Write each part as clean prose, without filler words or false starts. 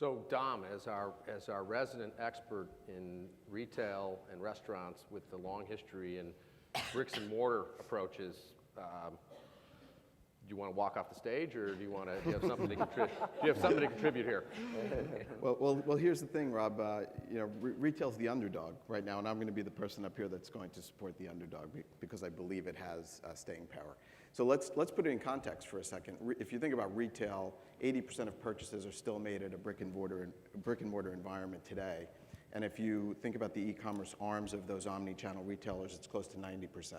So Dom, as our resident expert in retail and restaurants with the long history in bricks and mortar approaches, do you want to walk off the stage, or do you have something to contribute? Do you have something to contribute here? Well, here's the thing, Rob. Retail's the underdog right now, and I'm going to be the person up here that's going to support the underdog because I believe it has staying power. So let's put it in context for a second. If you think about retail, 80% of purchases are still made at a brick and mortar environment today. And if you think about the e-commerce arms of those omni-channel retailers, it's close to 90%.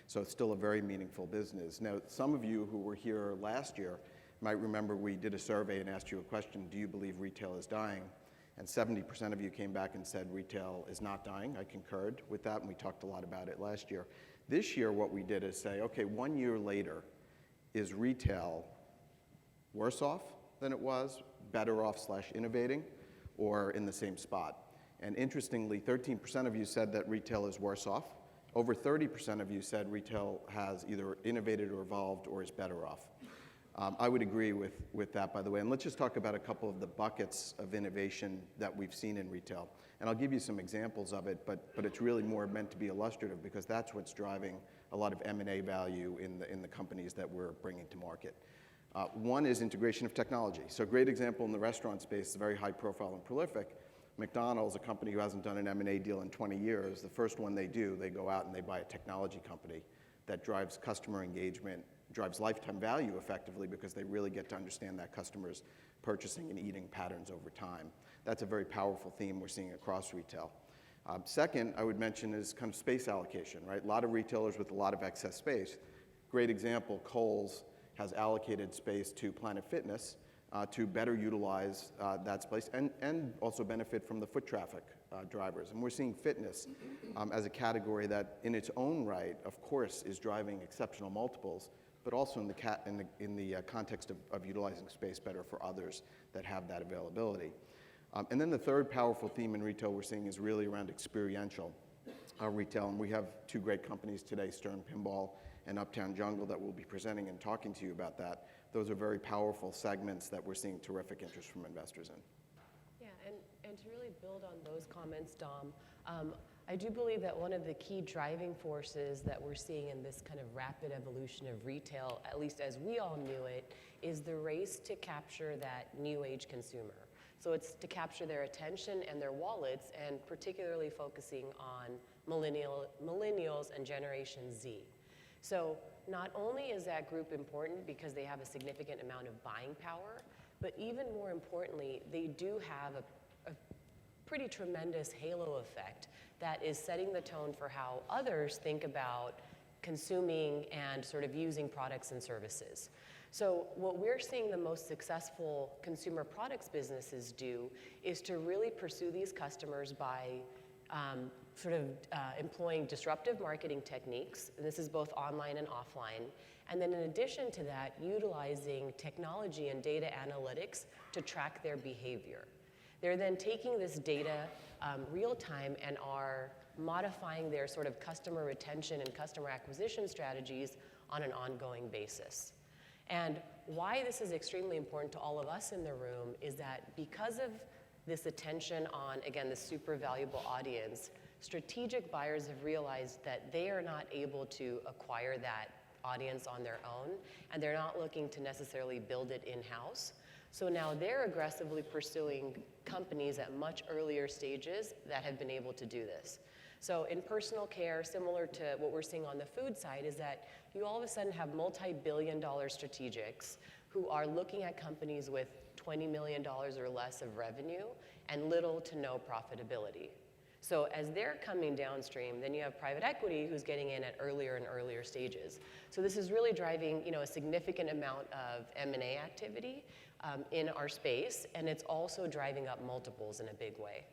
So it's still a very meaningful business. Now, some of you who were here last year might remember we did a survey and asked you a question: do you believe retail is dying? And 70% of you came back and said retail is not dying. I concurred with that, and we talked a lot about it last year. This year, what we did is say, okay, 1 year later, is retail worse off than it was, better off / innovating, or in the same spot? And interestingly, 13% of you said that retail is worse off. Over 30% of you said retail has either innovated or evolved or is better off. I would agree with that, by the way. And let's just talk about a couple of the buckets of innovation that we've seen in retail. And I'll give you some examples of it, but it's really more meant to be illustrative because that's what's driving a lot of M&A value in the companies that we're bringing to market. One is integration of technology. So a great example in the restaurant space is very high profile and prolific. McDonald's, a company who hasn't done an M&A deal in 20 years, the first one they do, they go out and they buy a technology company that drives customer engagement, drives lifetime value effectively because they really get to understand that customer's purchasing and eating patterns over time. That's a very powerful theme we're seeing across retail. Second, I would mention is kind of space allocation, right? A lot of retailers with a lot of excess space. Great example, Kohl's has allocated space to Planet Fitness to better utilize that space and also benefit from the foot traffic drivers. And we're seeing fitness as a category that in its own right, of course, is driving exceptional multiples, but also in the context of utilizing space better for others that have that availability. And then the third powerful theme in retail we're seeing is really around experiential retail. And we have two great companies today, Stern Pinball and Uptown Jungle, that will be presenting and talking to you about that. Those are very powerful segments that we're seeing terrific interest from investors in. Yeah, and to really build on those comments, Dom, I do believe that one of the key driving forces that we're seeing in this kind of rapid evolution of retail, at least as we all knew it, is the race to capture that new age consumer. So it's to capture their attention and their wallets, and particularly focusing on millennials and Generation Z. So not only is that group important because they have a significant amount of buying power, but even more importantly, they do have a pretty tremendous halo effect that is setting the tone for how others think about consuming and sort of using products and services. So what we're seeing the most successful consumer products businesses do is to really pursue these customers by employing disruptive marketing techniques. And this is both online and offline. And then in addition to that, utilizing technology and data analytics to track their behavior. They're then taking this data real time and are modifying their sort of customer retention and customer acquisition strategies on an ongoing basis. And why this is extremely important to all of us in the room is that because of this attention on, again, this super valuable audience, strategic buyers have realized that they are not able to acquire that audience on their own, and they're not looking to necessarily build it in-house. So now they're aggressively pursuing companies at much earlier stages that have been able to do this. So in personal care, similar to what we're seeing on the food side, is that you all of a sudden have multi-billion-dollar strategics who are looking at companies with $20 million or less of revenue and little to no profitability. So as they're coming downstream, then you have private equity who's getting in at earlier and earlier stages. So this is really driving, a significant amount of M&A activity in our space, and it's also driving up multiples in a big way.